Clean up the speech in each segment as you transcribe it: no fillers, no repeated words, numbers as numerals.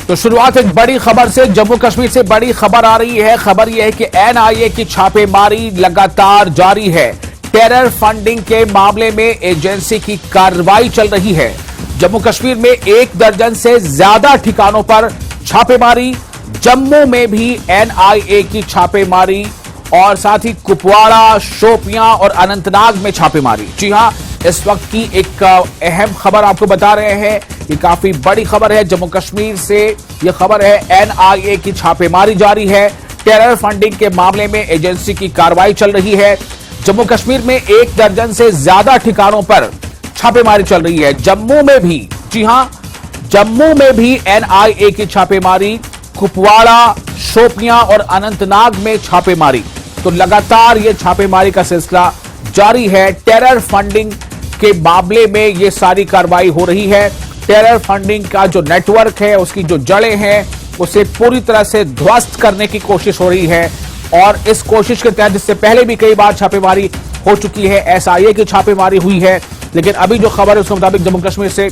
तो शुरुआत एक बड़ी खबर से, जम्मू कश्मीर से बड़ी खबर आ रही है। खबर यह है कि एनआईए की छापेमारी लगातार जारी है। टेरर फंडिंग के मामले में एजेंसी की कार्रवाई चल रही है। जम्मू कश्मीर में 1 दर्जन से ज्यादा ठिकानों पर छापेमारी, जम्मू में भी एनआईए की छापेमारी और साथ ही कुपवाड़ा, शोपियां और अनंतनाग में छापेमारी। जी हां, इस वक्त की एक अहम खबर आपको बता रहे हैं। ये काफी बड़ी खबर है। जम्मू कश्मीर से यह खबर है, एनआईए की छापेमारी जारी है। टेरर फंडिंग के मामले में एजेंसी की कार्रवाई चल रही है। जम्मू कश्मीर में 1 दर्जन से ज्यादा ठिकानों पर छापेमारी चल रही है। जम्मू में भी, जी हां, जम्मू में भी एनआईए की छापेमारी, कुपवाड़ा, शोपियां और अनंतनाग में छापेमारी। तो लगातार यह छापेमारी का सिलसिला जारी है। टेरर फंडिंग के मामले में यह सारी कार्रवाई हो रही है। टेरर फंडिंग का जो नेटवर्क है, उसकी जो जड़ें हैं, उसे पूरी तरह से ध्वस्त करने की कोशिश हो रही है। और इस कोशिश के तहत इससे पहले भी कई बार छापेमारी हो चुकी है। एसआईए की छापेमारी हुई है, लेकिन अभी जो खबर है उसके मुताबिक जम्मू कश्मीर से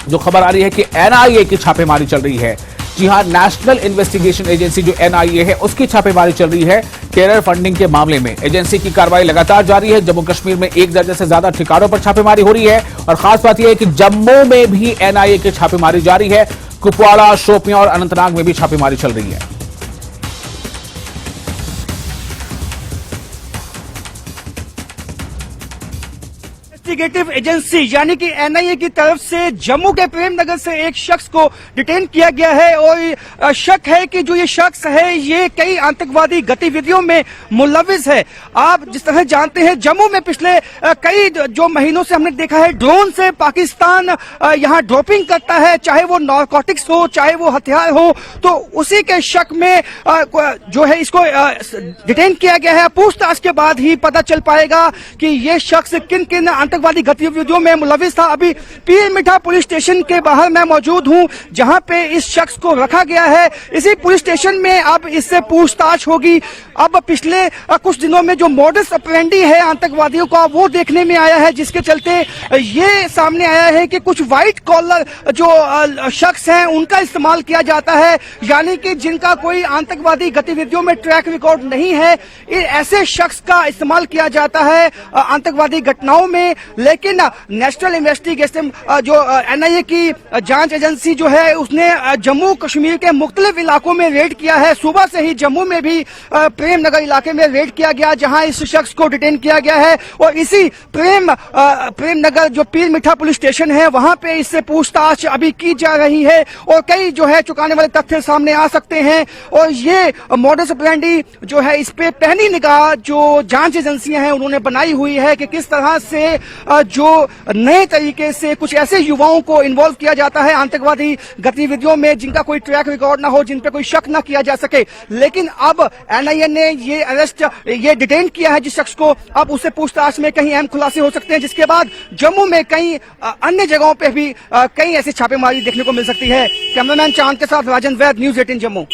जो खबर आ रही है कि एनआईए की छापेमारी चल रही है। जी हां, नेशनल इन्वेस्टिगेशन एजेंसी जो एनआईए है, उसकी छापेमारी चल रही है टेरर फंडिंग के मामले में। एजेंसी की कार्रवाई लगातार जारी है। जम्मू कश्मीर में 1 दर्जन से ज्यादा ठिकानों पर छापेमारी हो रही है और खास बात यह है कि जम्मू में भी एनआईए की छापेमारी जारी है। कुपवाड़ा, शोपियां और अनंतनाग में भी छापेमारी चल रही है। इन्वेस्टिगेटिव एजेंसी यानी कि एनआईए की तरफ से जम्मू के प्रेम नगर से एक शख्स को डिटेन किया गया है और शक है कि जो ये शख्स है ये कई आतंकवादी गतिविधियों में मुलविस है। आप जिस तरह जानते हैं, जम्मू में पिछले कई जो महीनों से हमने देखा है, ड्रोन से पाकिस्तान यहाँ ड्रॉपिंग करता है, चाहे वो नारकोटिक्स हो, चाहे वो हथियार हो। तो उसी के शक में जो है इसको डिटेन किया गया है। पूछताछ के बाद ही पता चल पाएगा कि ये शख्स किन किन आतंकवादी गतिविधियों में मुलविस था। अभी पीर मिठा पुलिस स्टेशन के बाहर मैं मौजूद हूं, जहां पे इस शख्स को रखा गया है। इसी पुलिस स्टेशन में अब इससे पूछताछ होगी। अब पिछले कुछ दिनों में जो मॉडस ऑपरेंडी है आतंकवादियों का, वो देखने में आया है, जिसके चलते ये सामने आया है कि कुछ व्हाइट कॉलर जो शख्स हैं उनका इस्तेमाल किया जाता है, यानी कि जिनका कोई आतंकवादी गतिविधियों में ट्रैक रिकॉर्ड नहीं है, ऐसे शख्स का इस्तेमाल किया जाता है आतंकवादी घटनाओं में। लेकिन नेशनल इन्वेस्टिगेशन जो एनआईए की जांच एजेंसी जो है, उसने जम्मू कश्मीर के मुख्तलिफ इलाकों में रेड किया है। सुबह से ही जम्मू में भी प्रेम नगर इलाके में रेड किया गया, जहां इस शख्स को डिटेन किया गया है। और इसी प्रेम नगर जो पीर मिठा पुलिस स्टेशन है, वहां पे इससे पूछताछ अभी की जा रही है और कई जो है चुकाने वाले तथ्य सामने आ सकते हैं। और ये मॉडस ऑपरेंडी जो है, इस पे पहली निगाह जो जांच एजेंसियां हैं उन्होंने बनाई हुई है कि किस तरह से जो नए तरीके से कुछ ऐसे युवाओं को इन्वॉल्व किया जाता है आतंकवादी गतिविधियों में, जिनका कोई ट्रैक रिकॉर्ड ना हो, जिन पे कोई शक ना किया जा सके। लेकिन अब एनआईए ने ये डिटेन किया है जिस शख्स को। अब उससे पूछताछ में कहीं अहम खुलासे हो सकते हैं, जिसके बाद जम्मू में कई अन्य जगहों पे भी कई ऐसी छापेमारी देखने को मिल सकती है। कैमरामैन चांद के साथ राजन वैद, न्यूज़ 18 जम्मू।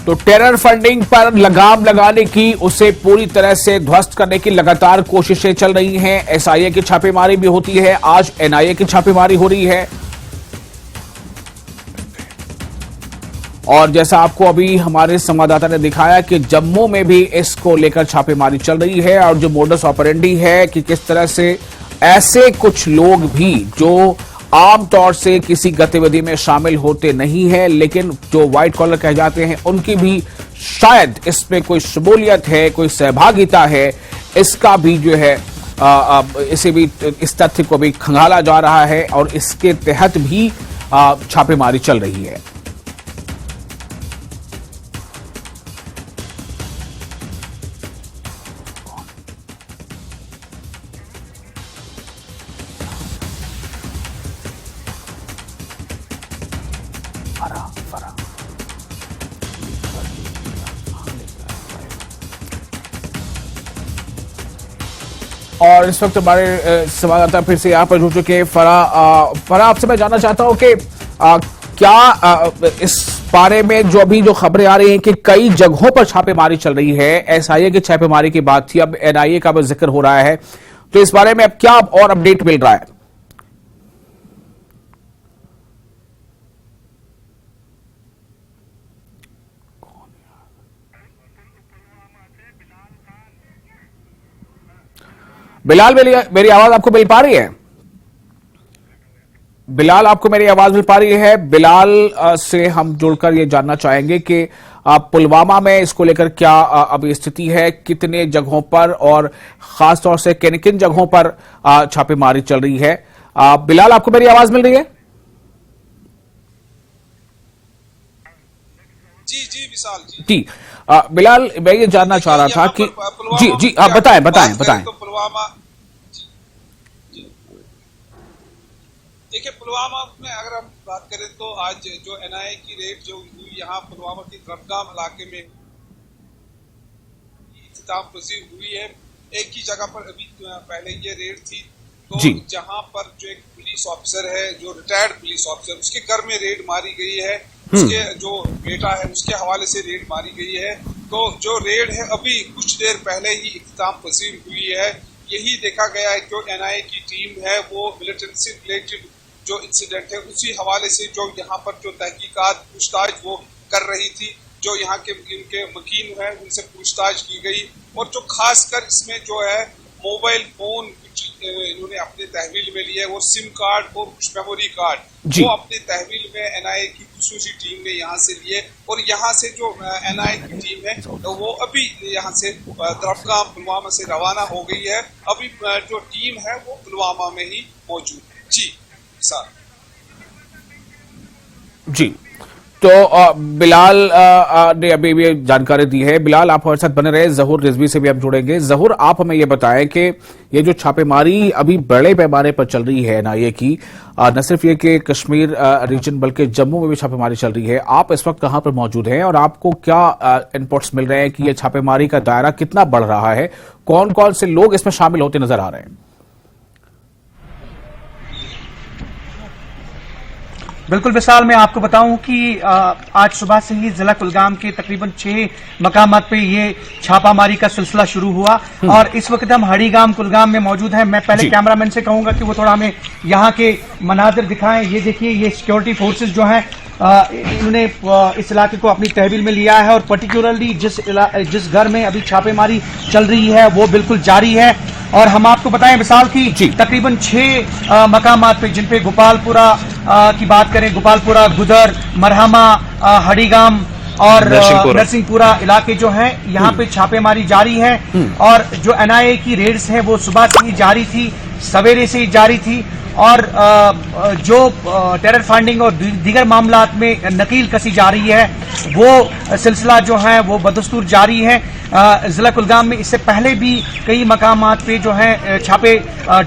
तो टेरर फंडिंग पर लगाम लगाने की, उसे पूरी तरह से ध्वस्त करने की लगातार कोशिशें चल रही हैं। एसआईए की छापेमारी भी होती है, आज एनआईए की छापेमारी हो रही है। और जैसा आपको अभी हमारे संवाददाता ने दिखाया कि जम्मू में भी इसको लेकर छापेमारी चल रही है। और जो मोडस ऑपरेंडी है कि किस तरह से ऐसे कुछ लोग भी जो आमतौर से किसी गतिविधि में शामिल होते नहीं है, लेकिन जो व्हाइट कॉलर कह जाते हैं, उनकी भी शायद इसमें कोई शमूलियत है, कोई सहभागिता है, इसका भी जो है इसे भी, इस तथ्य को भी खंगाला जा रहा है और इसके तहत भी छापेमारी चल रही है। और इस वक्त हमारे संवाददाता फिर से यहाँ पर जुड़ चुके हैं। फरा, आपसे मैं जानना चाहता हूँ कि क्या इस बारे में जो अभी जो खबरें आ रही हैं कि कई जगहों पर छापेमारी चल रही है, एसआईए की छापेमारी की बात थी, अब एनआईए का भी जिक्र हो रहा है, तो इस बारे में अब क्या और अपडेट मिल रहा है? बिलाल, मेरी आवाज आपको मिल पा रही है? बिलाल, आपको मेरी आवाज मिल पा रही है? बिलाल से हम जुड़कर ये जानना चाहेंगे कि पुलवामा में इसको लेकर क्या अभी स्थिति है, कितने जगहों पर और खासतौर से किन किन जगहों पर छापेमारी चल रही है। बिलाल, आपको मेरी आवाज मिल रही है? जी विशाल जी। बिलाल, मैं ये जानना चाह रहा था कि जी आप बताएं। तो पुलवामा, देखिए पुलवामा में अगर हम बात करें तो आज जो एनआईए की रेड जो हुई यहाँ पुलवामा की द्रबगाम इलाके में इख्तिताम पजीर हुई है। एक ही जगह पर अभी पहले ये रेड थी, तो जहाँ पर जो एक पुलिस ऑफिसर है, जो रिटायर्ड पुलिस ऑफिसर, उसके घर में रेड मारी गई है। उसके जो बेटा है उसके हवाले से रेड मारी गई है। तो जो रेड है अभी कुछ देर पहले ही इख्तिताम पजीर हुई है। यही देखा गया है जो एनआईए की टीम है वो मिलिटेंसी रिलेटेड जो इंसिडेंट है उसी हवाले से जो यहाँ पर जो तहकीकात पूछताछ वो कर रही थी, जो यहाँ के इनके वकील हैं उनसे पूछताछ की गई। और जो खासकर इसमें जो है मोबाइल फोन कुछ इन्होंने अपने तहवील में लिए और सिम कार्ड और कुछ मेमोरी कार्ड वो अपने तहवील में एनआईए की खुसूसी टीम ने यहाँ से लिए। और यहाँ से जो एनआईए की टीम है तो वो अभी यहाँ से द्रबगाम पुलवामा से रवाना हो गई है। अभी जो टीम है वो पुलवामा में ही मौजूद है। जी सर। जी, तो बिलाल ने अभी ये जानकारी दी है। बिलाल, आप हमारे साथ बने रहे। जहूर रिजवी से भी हम जुड़ेंगे। जहूर, आप हमें ये बताएं कि ये जो छापेमारी अभी बड़े पैमाने पर चल रही है एनआईए की, न सिर्फ ये कि कश्मीर रीजन बल्कि जम्मू में भी छापेमारी चल रही है, आप इस वक्त कहां पर मौजूद हैं और आपको क्या इनपुट्स मिल रहे हैं कि ये छापेमारी का दायरा कितना बढ़ रहा है, कौन कौन से लोग इसमें शामिल होते नजर आ रहे हैं? बिल्कुल विशाल, मैं आपको बताऊं कि आज सुबह से ही जिला कुलगाम के तकरीबन 6 मकामात पे ये छापामारी का सिलसिला शुरू हुआ और इस वक्त हम हड़ीगाम कुलगाम में मौजूद हैं। मैं पहले कैमरामैन से कहूंगा कि वो थोड़ा हमें यहाँ के मनाजिर दिखाएं। ये देखिए, ये सिक्योरिटी फोर्सेस जो हैं इन्होंने इस इलाके को अपनी तहवील में लिया है और पर्टिकुलरली जिस घर में अभी छापेमारी चल रही है वो बिल्कुल जारी है। और हम आपको बताएं विशाल की तकरीबन 6 मकामात पे, जिन पे गोपालपुरा की बात करें, गोपालपुरा, गुदर, मरहमा, हड़ीगाम और नरसिंहपुरा इलाके जो हैं यहाँ पे छापेमारी जारी है। और जो एनआईए की रेड्स हैं वो सुबह से ही जारी थी, सवेरे से ही जारी थी। और जो टेरर फंडिंग और दीगर मामलात में नकील कसी जा रही है वो सिलसिला जो है वो बदस्तूर जारी है। जिला कुलगाम में इससे पहले भी कई मकामात पे जो है छापे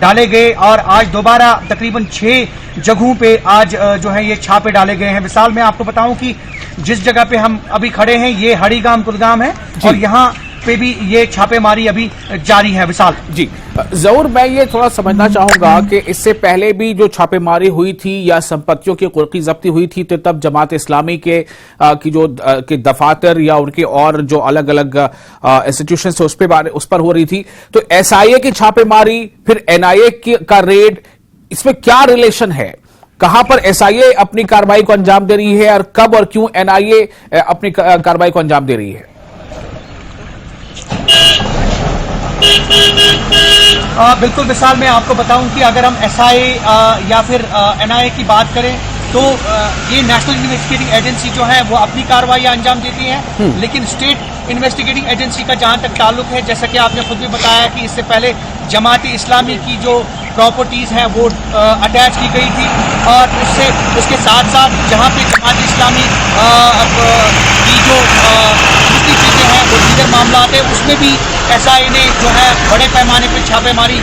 डाले गए और आज दोबारा तकरीबन 6 जगहों पे आज जो है ये छापे डाले गए हैं। मिसाल मैं आपको बताऊं कि जिस जगह पे हम अभी खड़े हैं ये हड़ीगाम कुलगाम है और यहाँ पे भी ये छापेमारी अभी जारी है। विशाल जी। जरूर, मैं ये थोड़ा समझना चाहूंगा कि इससे पहले भी जो छापेमारी हुई थी या संपत्तियों की कुर्की जब्ती हुई थी तो तब जमात इस्लामी के की दफातर या उनके और जो अलग अलग इंस्टीट्यूशन है उस पर हो रही थी। तो एसआईए की छापेमारी फिर एनआईए का रेड, इसमें क्या रिलेशन है? कहां पर एसआईए अपनी कार्रवाई को अंजाम दे रही है और कब और क्यों एनआईए अपनी कार्रवाई को अंजाम दे रही है? बिल्कुल विशाल, मैं आपको बताऊं कि अगर हम एसआईए या फिर एनआईए की बात करें तो ये नेशनल इन्वेस्टिगेटिंग एजेंसी जो है वो अपनी कार्रवाई अंजाम देती है, लेकिन स्टेट इन्वेस्टिगेटिंग एजेंसी का जहां तक ताल्लुक है, जैसा कि आपने खुद भी बताया कि इससे पहले जमात इस्लामी की जो प्रॉपर्टीज हैं वो अटैच की गई थी और उसके साथ साथ जहां पे जमात इस्लामी की जो दूसरी चीजें हैं वो दीगर मामला है उसमें भी एसआईए ने जो है बड़े पैमाने पर छापेमारी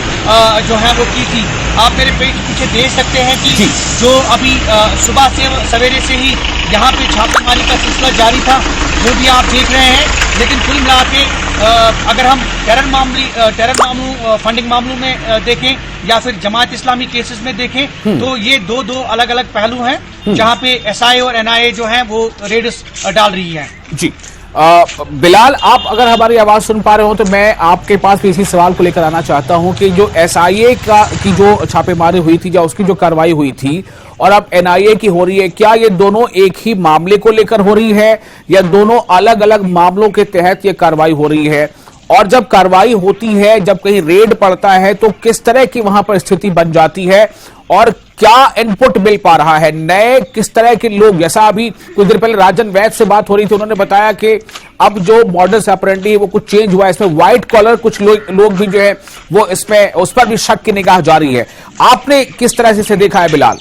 जो है वो की थी। आप मेरे पीछे देख सकते हैं कि जो अभी सुबह से सवेरे से ही यहाँ पे छापेमारी का सिलसिला जारी था वो भी आप देख रहे हैं। लेकिन कुल मिला के अगर हम टेरर मामलों फंडिंग मामलों में देखें या फिर जमात इस्लामी केसेस में देखें तो ये दो अलग अलग पहलू हैं जहाँ पे एसआईए और एनआईए जो है वो रेड डाल रही है। जी बिलाल, आप अगर हमारी आवाज सुन पा रहे हो तो मैं आपके पास भी इसी सवाल को लेकर आना चाहता हूं कि जो एसआईए की जो छापेमारी हुई थी या उसकी जो कार्रवाई हुई थी और अब एनआईए की हो रही है, क्या ये दोनों एक ही मामले को लेकर हो रही है या दोनों अलग अलग मामलों के तहत ये कार्रवाई हो रही है? और जब कार्रवाई होती है, जब कहीं रेड पड़ता है, तो किस तरह की वहां पर स्थिति बन जाती है और क्या इनपुट मिल पा रहा है? नए किस तरह के लोग, जैसा अभी कुछ देर पहले राजन वैद से बात हो रही थी, उन्होंने बताया कि अब जो मॉडस ऑपरेंडी है वो कुछ चेंज हुआ है, इसमें व्हाइट कॉलर कुछ लोग भी जो है वो इसमें उस पर भी शक की निगाह जारी है। आपने किस तरह से इसे देखा है बिलाल?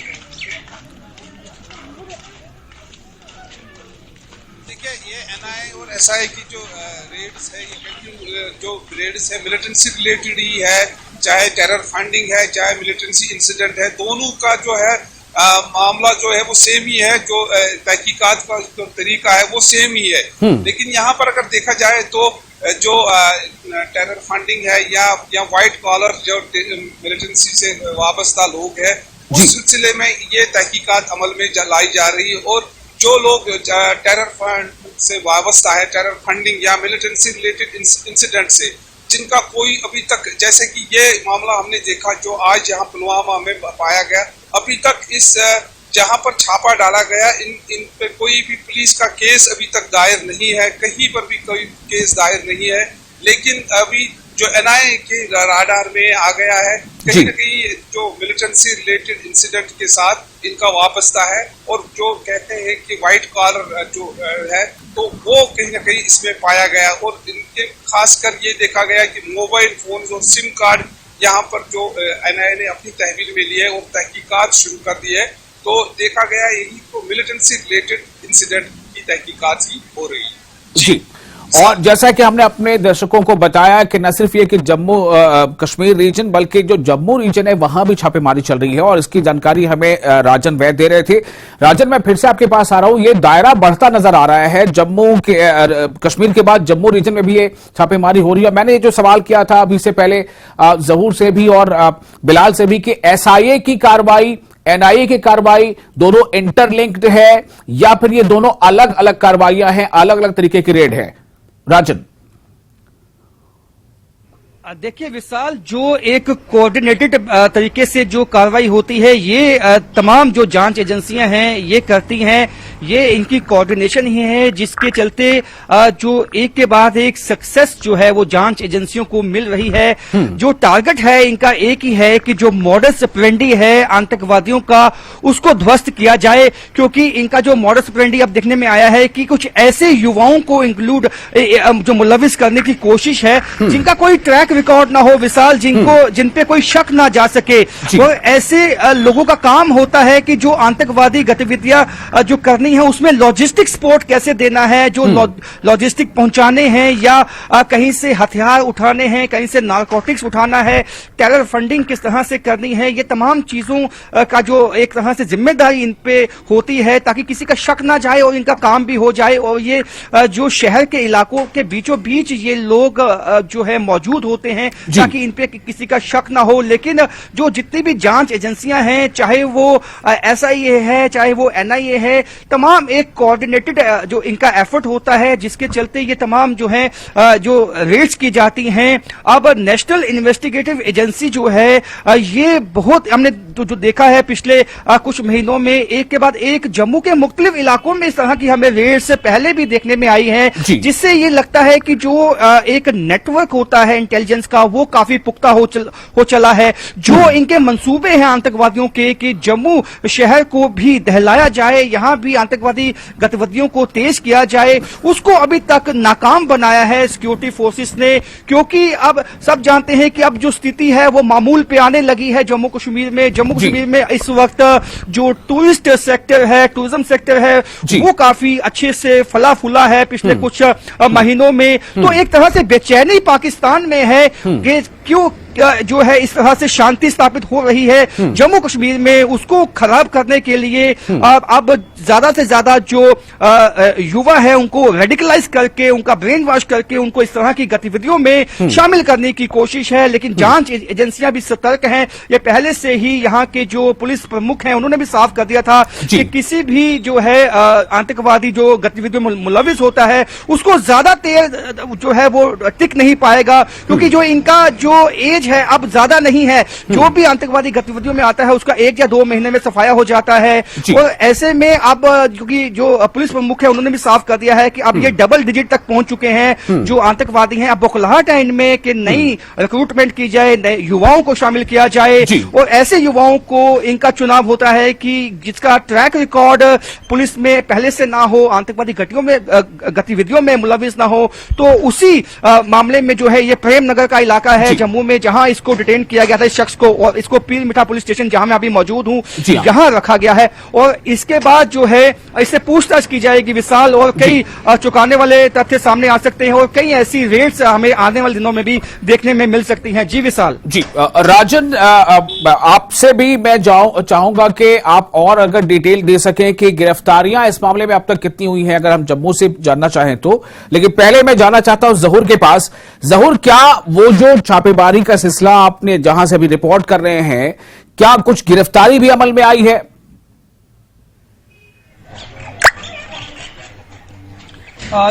देखिए, ये एनआईए और एसआई की जो रेड्स है, ये जो रेड्स है मिलिटेंसी रिलेटेड ही है, चाहे टेरर फंडिंग है, चाहे मिलिटेंसी इंसिडेंट है, दोनों का जो है मामला जो है वो सेम ही है, जो तहकीकात का जो तरीका है वो सेम ही है। लेकिन यहाँ पर अगर देखा जाए तो जो टेरर फंडिंग है या व्हाइट कॉलर जो मिलिटेंसी से वाबस्ता लोग है, उस सिलसिले में ये तहकीकात अमल में लाई जा रही है। और जो लोग टेरर फंड से वाबस्ता है, टेरर फंडिंग या मिलिटेंसी रिलेटेड इंसिडेंट से, जिनका कोई अभी तक, जैसे कि ये मामला हमने देखा जो आज यहाँ पुलवामा में पाया गया, अभी तक इस जहाँ पर छापा डाला गया इन पे कोई भी पुलिस का केस अभी तक दायर नहीं है, कहीं पर भी कोई केस दायर नहीं है। लेकिन अभी जो एनआईए के राडार में आ गया है, कहीं न कहीं जो मिलिटेंसी रिलेटेड इंसिडेंट के साथ इनका वाबस्ता है। और जो कहते हैं कि व्हाइट कॉलर जो है, तो वो कहीं न कहीं इसमें पाया गया। और इनके खासकर ये देखा गया कि मोबाइल फोन और सिम कार्ड यहाँ पर जो एनआईए ने अपनी तहवील में लिए और तहकीकात शुरू कर दी है, तो देखा गया यही तो मिलिटेंसी रिलेटेड इंसिडेंट की तहकीकात ही हो रही है। जी, और जैसा कि हमने अपने दर्शकों को बताया कि न सिर्फ ये कि जम्मू कश्मीर रीजन, बल्कि जो जम्मू रीजन है वहां भी छापेमारी चल रही है, और इसकी जानकारी हमें राजन वैद दे रहे थे। राजन, मैं फिर से आपके पास आ रहा हूं, ये दायरा बढ़ता नजर आ रहा है, जम्मू के कश्मीर के बाद जम्मू रीजन में भी ये छापेमारी हो रही है। मैंने जो सवाल किया था अभी से पहले जहूर से भी और बिलाल से भी कि एसआईए की कार्रवाई, एनआईए की कार्रवाई दोनों इंटरलिंक्ड है या फिर ये दोनों अलग अलग कार्रवाइयां हैं, अलग अलग तरीके की रेड है? राजन, देखिए विशाल, जो एक कोऑर्डिनेटेड तरीके से जो कार्रवाई होती है, ये तमाम जो जांच एजेंसियां हैं ये करती हैं, ये इनकी कोऑर्डिनेशन ही है, जिसके चलते जो एक के बाद एक सक्सेस जो है वो जांच एजेंसियों को मिल रही है। जो टारगेट है इनका एक ही है कि जो मॉडस ऑपरेंडी है आतंकवादियों का, उसको ध्वस्त किया जाए। क्योंकि इनका जो मॉडस ऑपरेंडी अब देखने में आया है कि कुछ ऐसे युवाओं को इंक्लूड जो मुलविस करने की कोशिश है, जिनका कोई ट्रैक रिकॉर्ड ना हो विशाल, जिन पे कोई शक ना जा सके। और ऐसे लोगों का काम होता है कि जो आतंकवादी गतिविधियां जो करनी है उसमें लॉजिस्टिक सपोर्ट कैसे देना है, जो लॉजिस्टिक पहुंचाने हैं या कहीं से हथियार उठाने हैं, कहीं से नारकोटिक्स उठाना है, टेरर फंडिंग किस तरह से करनी है, ये तमाम चीजों का जो एक तरह से जिम्मेदारी इन पे होती है, ताकि किसी का शक ना जाए और इनका काम भी हो जाए। और ये जो शहर के इलाकों के बीचों बीच ये लोग जो है मौजूद होते हैं ताकि इन पे किसी का शक ना हो। लेकिन जो जितनी भी जांच एजेंसियां हैं, चाहे वो एसआईए है, चाहे वो एनआईए है, तमाम एक कोऑर्डिनेटेड जो इनका एफर्ट होता है, जिसके चलते ये तमाम जो है जो रेड्स की जाती हैं। अब नेशनल इन्वेस्टिगेटिव एजेंसी जो है ये बहुत हमने जो देखा है पिछले कुछ महीनों में, एक के बाद एक जम्मू के मुख्तलिफ इलाकों में इस तरह की हमें रेड्स पहले भी देखने में आई है, जिससे ये लगता है कि जो एक नेटवर्क होता है इंटेलिजेंस का, वो काफी पुख्ता हो चला है। जो इनके मंसूबे हैं आतंकवादियों के कि जम्मू शहर को भी दहलाया जाए, यहां भी आतंकवादी गतिविधियों को तेज किया जाए, उसको अभी तक नाकाम बनाया है सिक्योरिटी फोर्सेस ने। क्योंकि अब सब जानते हैं कि अब जो स्थिति है वो मामूल पे आने लगी है जम्मू कश्मीर में। जम्मू कश्मीर में इस वक्त जो टूरिस्ट सेक्टर है, टूरिज्म सेक्टर है, वो काफी अच्छे से फला फूला है पिछले कुछ महीनों में। तो एक तरह से बेचैनी पाकिस्तान में है कि क्यों जो है इस तरह से शांति स्थापित हो रही है जम्मू कश्मीर में, उसको खराब करने के लिए अब ज्यादा से ज्यादा जो युवा है उनको रेडिकलाइज करके, उनका ब्रेन वॉश करके उनको इस तरह की गतिविधियों में शामिल करने की कोशिश है। लेकिन जांच एजेंसियां भी सतर्क हैं। ये पहले से ही यहाँ के जो पुलिस प्रमुख हैं उन्होंने भी साफ कर दिया था कि किसी भी जो है आतंकवादी जो गतिविधियों में मुलविस होता है उसको ज्यादा देर जो है वो टिक नहीं पाएगा, क्योंकि जो इनका जो एज परसेंटेज है अब ज्यादा नहीं है। जो भी आतंकवादी गतिविधियों में आता है उसका 1 या 2 महीने में सफाया हो जाता है। और ऐसे में अब क्योंकि जो पुलिस प्रमुख है उन्होंने भी साफ कर दिया है कि अब ये डबल डिजिट तक पहुंच चुके हैं जो आतंकवादी हैं। अब बौखलाहट है इनमें कि नई रिक्रूटमेंट की जाए, नए युवाओं को शामिल किया जाए और ऐसे युवाओं को इनका चुनाव होता है कि जिसका ट्रैक रिकॉर्ड पुलिस में पहले से ना हो, आतंकवादी गतिविधियों में मुलविस ना हो। तो उसी मामले में जो है ये प्रेम नगर का इलाका है जम्मू में, जहां इसको डिटेन किया गया था इस शख्स को, और इसको पीर मिठा पुलिस स्टेशन जहां मैं अभी मौजूद हूं यहां रखा गया है। और इसके बाद जो है इससे पूछताछ की जाएगी विशाल, और कई चौंकाने वाले तथ्य सामने आ सकते हैं और कई ऐसी रेड्स हमें आने वाले दिनों में भी देखने में मिल सकती हैं। जी विशाल। जी राजन, आपसे भी मैं चाहूंगा कि आप और अगर डिटेल दे सकें कि गिरफ्तारियां इस मामले में अब तक कितनी हुई हैं, अगर हम जम्मू से जानना चाहें तो। लेकिन पहले मैं जानना चाहता हूं जहूर के पास। जहूर, क्या वो जो छापेमारी का सिलसिला आपने जहां से अभी रिपोर्ट कर रहे हैं, क्या कुछ गिरफ्तारी भी अमल में आई है?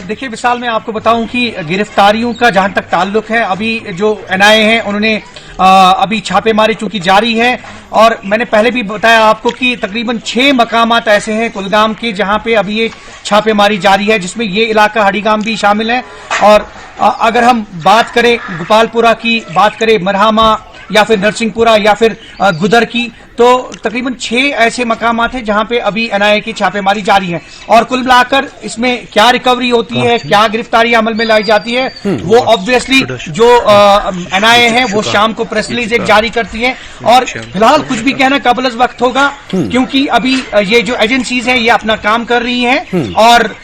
देखिए विशाल, मैं आपको बताऊं कि गिरफ्तारियों का जहां तक ताल्लुक है, अभी जो एनआईए हैं उन्होंने अभी छापेमारी चूंकि जारी है, और मैंने पहले भी बताया आपको कि तकरीबन 6 मकामात ऐसे हैं कुलगाम के जहां पे अभी ये छापेमारी जारी है, जिसमें ये इलाका हड़ीगाम भी शामिल है। और अगर हम बात करें गोपालपुरा की, बात करें मरहामा या फिर नरसिंहपुरा या फिर गुदर की, तो तकरीबन 6 ऐसे मकामात हैं जहां पे अभी एनआईए की छापेमारी जारी है। और कुल मिलाकर इसमें क्या रिकवरी होती है, क्या गिरफ्तारी अमल में लाई जाती है, वो ऑब्वियसली जो एनआईए है वो शाम को प्रेस रिलीज एक जारी करती है। और फिलहाल कुछ भी कहना कबल वक्त होगा, क्योंकि अभी ये जो एजेंसीज हैं ये अपना काम कर रही हैं, और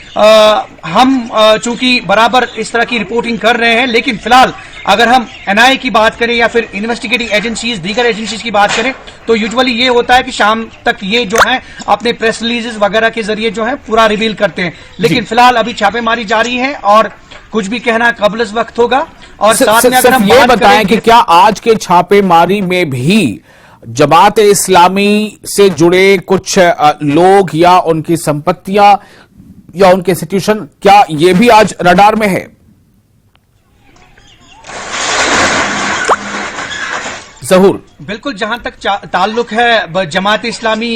हम चूंकि बराबर इस तरह की रिपोर्टिंग कर रहे हैं। लेकिन फिलहाल अगर हम एनआईए की बात करें या फिर इन्वेस्टिगेटिंग एजेंसीज, दीगर एजेंसीज की बात करें, तो यूजुअली ये होता है कि शाम तक ये जो है अपने प्रेस रिलीजेस वगैरह के जरिए जो है पूरा रिवील करते हैं। लेकिन फिलहाल अभी छापेमारी जारी है और कुछ भी कहना कबल वक्त होगा। और साथ में अगर हम ये बताएं कि क्या आज के छापेमारी में भी जमात इस्लामी से जुड़े कुछ लोग या उनकी संपत्तियां या उनके इंस्टीट्यूशन, क्या ये भी आज रडार में है? जहूर। बिल्कुल, जहां तक ताल्लुक है जमात इस्लामी,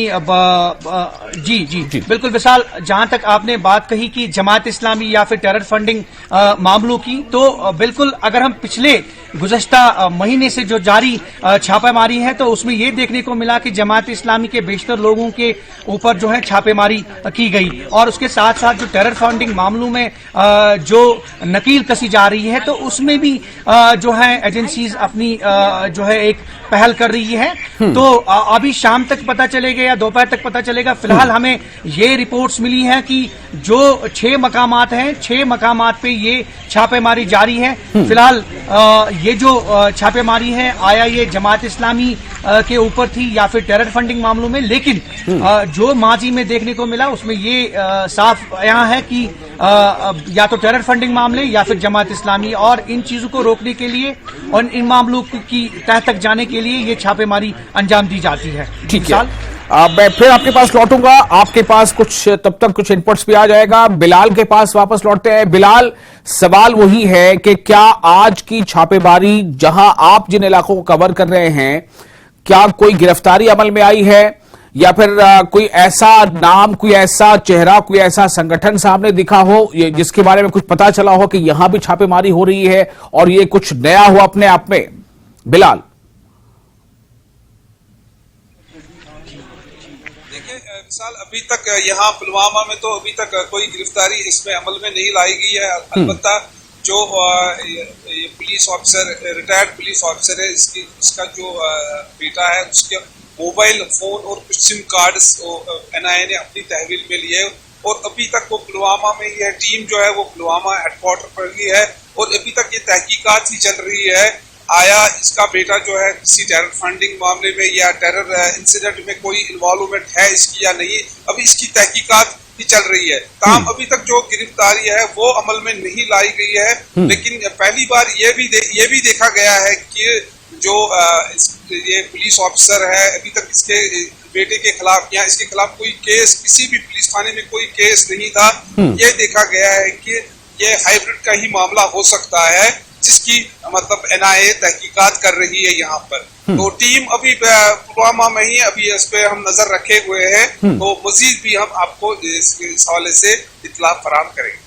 जी बिल्कुल विशाल, जहां तक आपने बात कही कि जमात इस्लामी या फिर टेरर फंडिंग मामलों की, तो बिल्कुल अगर हम पिछले गुज़श्ता महीने से जो जारी छापेमारी है तो उसमें यह देखने को मिला कि जमात इस्लामी के बेशतर लोगों के ऊपर जो है छापेमारी की गई। और उसके साथ साथ जो टेरर फंडिंग मामलों में जो नकील कसी जा रही है, तो उसमें भी जो है एजेंसीज अपनी जो है एक पहल कर रही है। तो अभी शाम तक पता चलेगा या दोपहर तक पता चलेगा। फिलहाल हमें ये रिपोर्ट्स मिली हैं कि जो 6 मकामात हैं, 6 मकामात पे ये छापेमारी जारी है। फिलहाल ये जो छापेमारी है, आया ये जमात इस्लामी के ऊपर थी या फिर टेरर फंडिंग मामलों में, लेकिन जो माजी में देखने को मिला उसमें ये साफ यहाँ है कि या तो टेरर फंडिंग मामले या फिर जमात इस्लामी, और इन चीजों को रोकने के लिए और इन मामलों की तह तक जाने के लिए ये छापेमारी अंजाम दी जाती है। ठीक है, मैं फिर आपके पास लौटूंगा, आपके पास कुछ तब तक कुछ इनपुट्स भी आ जाएगा। बिलाल के पास वापस लौटते हैं। बिलाल, सवाल वही है कि क्या आज की छापेमारी, जहां आप जिन इलाकों को कवर कर रहे हैं, क्या कोई गिरफ्तारी अमल में आई है या फिर कोई ऐसा नाम, कोई ऐसा चेहरा, कोई ऐसा संगठन सामने दिखा हो जिसके बारे में कुछ पता चला हो कि यहां भी छापेमारी हो रही है और ये कुछ नया हुआ अपने आप में? बिलाल। साल अभी तक यहाँ पुलवामा में तो अभी तक कोई गिरफ्तारी इसमें अमल में नहीं लाई गई है। अलबत्ता जो ये police officer, retired police officer है, इसका जो बेटा है, उसके मोबाइल फोन और कुछ सिम कार्ड एनआईए ने अपनी तहवील में लिए, और अभी तक वो पुलवामा में यह टीम जो है वो पुलवामा हेडक्वार्टर पर ही है, और अभी तक ये तहकीकात ही चल रही है। आया इसका बेटा जो है किसी टेरर फंडिंग मामले में या टेरर इंसिडेंट में कोई इन्वॉल्वमेंट है इसकी या नहीं, अभी इसकी तहकीकात ही चल रही है। ताहम अभी तक जो गिरफ्तारी है वो अमल में नहीं लाई गई है। लेकिन पहली बार ये भी देखा गया है कि जो ये पुलिस ऑफिसर है, अभी तक इसके बेटे के खिलाफ या इसके खिलाफ कोई केस, किसी भी पुलिस थाने में कोई केस नहीं था। ये देखा गया है कि ये हाइब्रिड का ही मामला हो सकता है, जिसकी मतलब एनआईए तहकीकात कर रही है यहाँ पर। तो टीम अभी पुलवामा में ही अभी इस पे हम नजर रखे हुए हैं, तो मजीद भी हम आपको इस हवाले से इत्तला फराहम करेंगे।